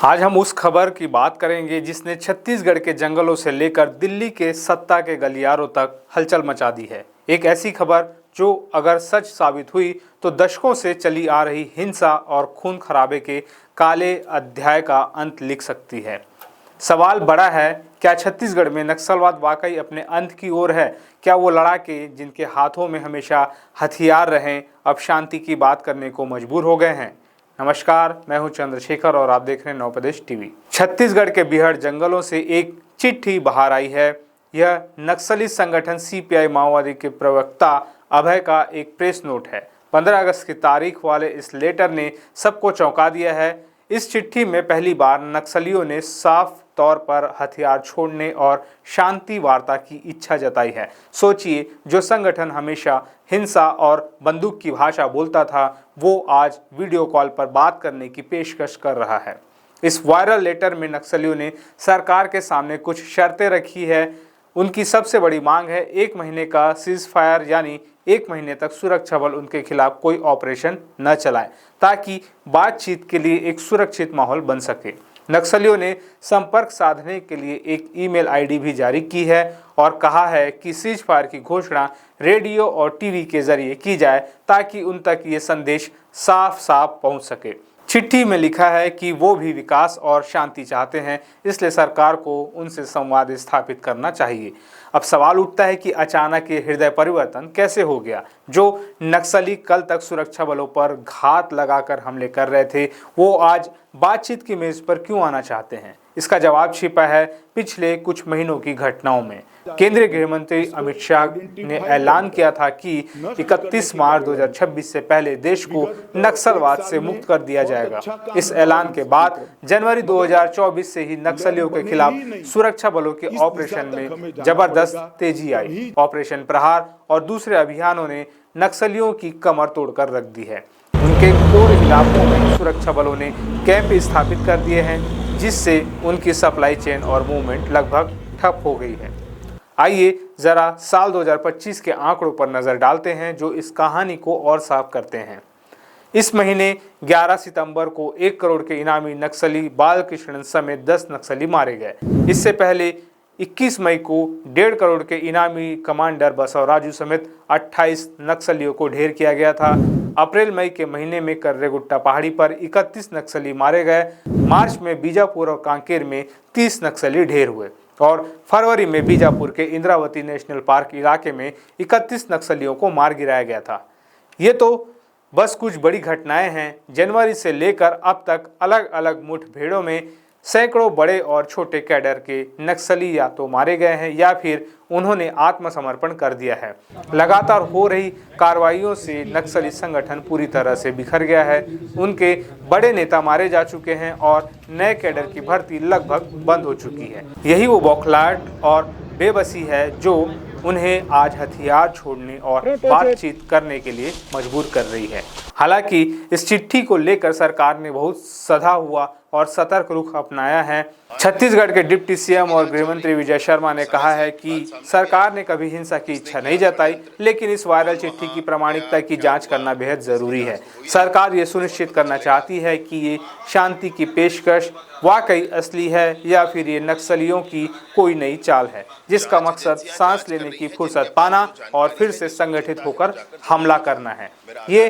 आज हम उस खबर की बात करेंगे जिसने छत्तीसगढ़ के जंगलों से लेकर दिल्ली के सत्ता के गलियारों तक हलचल मचा दी है। एक ऐसी खबर जो अगर सच साबित हुई तो दशकों से चली आ रही हिंसा और खून खराबे के काले अध्याय का अंत लिख सकती है। सवाल बड़ा है, क्या छत्तीसगढ़ में नक्सलवाद वाकई अपने अंत की ओर है? क्या वो लड़ाके जिनके हाथों में हमेशा हथियार रहे अब शांति की बात करने को मजबूर हो गए हैं? नमस्कार, मैं हूं चंद्रशेखर और आप देख रहे हैं नवप्रदेश टीवी। छत्तीसगढ़ के बिहड़ जंगलों से एक चिट्ठी बाहर आई है। यह नक्सली संगठन सीपीआई माओवादी के प्रवक्ता अभय का एक प्रेस नोट है। 15 अगस्त की तारीख वाले इस लेटर ने सबको चौंका दिया है। इस चिट्ठी में पहली बार नक्सलियों ने साफ तौर पर हथियार छोड़ने और शांति वार्ता की इच्छा जताई है। सोचिए, जो संगठन हमेशा हिंसा और बंदूक की भाषा बोलता था, वो आज वीडियो कॉल पर बात करने की पेशकश कर रहा है। इस वायरल लेटर में नक्सलियों ने सरकार के सामने कुछ शर्तें रखी है। उनकी सबसे बड़ी मांग है 1 महीने का सीज फायर, यानी 1 महीने तक सुरक्षा बल उनके खिलाफ कोई ऑपरेशन न चलाए ताकि बातचीत के लिए एक सुरक्षित माहौल बन सके। नक्सलियों ने संपर्क साधने के लिए एक ईमेल आईडी भी जारी की है और कहा है कि सीज फायर की घोषणा रेडियो और टीवी के जरिए की जाए ताकि उन तक ये संदेश साफ साफ पहुंच सके। चिट्ठी में लिखा है कि वो भी विकास और शांति चाहते हैं, इसलिए सरकार को उनसे संवाद स्थापित करना चाहिए। अब सवाल उठता है कि अचानक ये हृदय परिवर्तन कैसे हो गया? जो नक्सली कल तक सुरक्षा बलों पर घात लगाकर हमले कर रहे थे, वो आज बातचीत की मेज पर क्यों आना चाहते हैं? इसका जवाब छिपा है पिछले कुछ महीनों की घटनाओं में। केंद्रीय गृह मंत्री अमित शाह ने ऐलान किया था कि 31 मार्च 2026 से पहले देश को नक्सलवाद से मुक्त कर दिया जाएगा। इस ऐलान के बाद जनवरी 2024 से ही नक्सलियों के खिलाफ सुरक्षा बलों के ऑपरेशन में जबरदस्त तेजी आई। ऑपरेशन प्रहार और दूसरे अभियानों ने नक्सलियों की कमर तोड़कर रख दी है। उनके कोर इलाकों में सुरक्षा बलों ने कैंप स्थापित कर दिए हैं, जिससे उनकी सप्लाई चेन और मूवमेंट लगभग ठप हो गई है। आइए जरा साल 2025 के आंकड़ों पर नजर डालते हैं जो इस कहानी को और साफ करते हैं। इस महीने 11 सितंबर को 1 करोड़ के इनामी नक्सली बालकृष्णन समेत 10 नक्सली मारे गए। इससे पहले 21 मई को 1.5 करोड़ के इनामी कमांडर बसवराजू समेत 28 नक्सलियों को ढेर किया गया था। अप्रैल मई के महीने में कर्रेगुट्टा पहाड़ी पर 31 नक्सली मारे गए। मार्च में बीजापुर और कांकेर में 30 नक्सली ढेर हुए और फरवरी में बीजापुर के इंद्रावती नेशनल पार्क इलाके में 31 नक्सलियों को मार गिराया गया था। ये तो बस कुछ बड़ी घटनाएं हैं। जनवरी से लेकर अब तक अलग अलग मुठभेड़ों में सैकड़ों बड़े और छोटे कैडर के नक्सली या तो मारे गए हैं या फिर उन्होंने आत्मसमर्पण कर दिया है। लगातार हो रही कार्रवाइयों से नक्सली संगठन पूरी तरह से बिखर गया है। उनके बड़े नेता मारे जा चुके हैं और नए कैडर की भर्ती लगभग बंद हो चुकी है। यही वो बौखलाहट और बेबसी है जो उन्हें आज हथियार छोड़ने और बातचीत करने के लिए मजबूर कर रही है। हालांकि इस चिट्ठी को लेकर सरकार ने बहुत सधा हुआ और सतर्क रुख अपनाया है। छत्तीसगढ़ के डिप्टी सीएम और गृहमंत्री विजय शर्मा ने कहा है कि सरकार ने कभी हिंसा की इच्छा नहीं जताई, लेकिन इस वायरल चिट्ठी की प्रामाणिकता की जांच करना बेहद जरूरी है। सरकार ये सुनिश्चित करना चाहती है कि ये शांति की पेशकश वाकई असली है या फिर ये नक्सलियों की कोई नई चाल है, जिसका मकसद सांस लेने की फुर्सत पाना और फिर से संगठित होकर हमला करना है। ये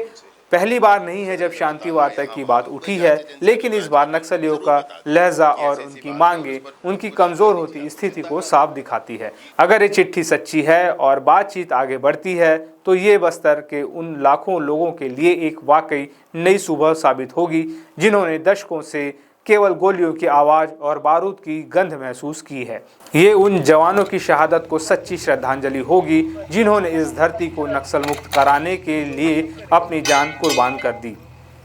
पहली बार नहीं है जब शांति वार्ता की बात उठी है, लेकिन इस बार नक्सलियों का लहजा और उनकी मांगे उनकी कमजोर होती स्थिति को साफ दिखाती है। अगर ये चिट्ठी सच्ची है और बातचीत आगे बढ़ती है तो ये बस्तर के उन लाखों लोगों के लिए एक वाकई नई सुबह साबित होगी जिन्होंने दशकों से केवल गोलियों की आवाज और बारूद की गंध महसूस की है। ये उन जवानों की शहादत को सच्ची श्रद्धांजलि होगी जिन्होंने इस धरती को नक्सल मुक्त कराने के लिए अपनी जान कुर्बान कर दी।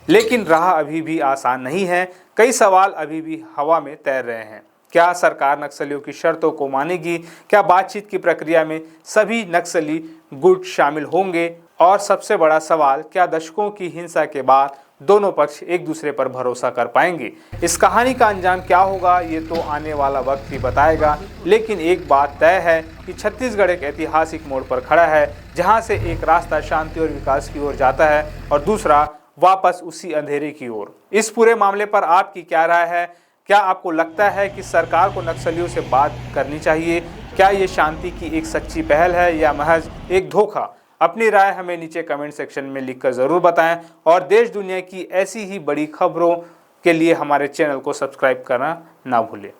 लेकिन राह अभी भी आसान नहीं है। कई सवाल अभी भी हवा में तैर रहे हैं। क्या सरकार नक्सलियों की शर्तों को मानेगी? क्या बातचीत की प्रक्रिया में सभी नक्सली गुट शामिल होंगे? और सबसे बड़ा सवाल, क्या दशकों की हिंसा के बाद दोनों पक्ष एक दूसरे पर भरोसा कर पाएंगे? इस कहानी का अंजाम क्या होगा ये तो आने वाला वक्त ही बताएगा। लेकिन एक बात तय है कि छत्तीसगढ़ एक ऐतिहासिक मोड़ पर खड़ा है, जहां से एक रास्ता शांति और विकास की ओर जाता है और दूसरा वापस उसी अंधेरे की ओर। इस पूरे मामले पर आपकी क्या राय है? क्या आपको लगता है कि सरकार को नक्सलियों से बात करनी चाहिए? क्या ये शांति की एक सच्ची पहल है या महज एक धोखा? अपनी राय हमें नीचे कमेंट सेक्शन में लिखकर ज़रूर बताएं और देश दुनिया की ऐसी ही बड़ी खबरों के लिए हमारे चैनल को सब्सक्राइब करना ना भूलें।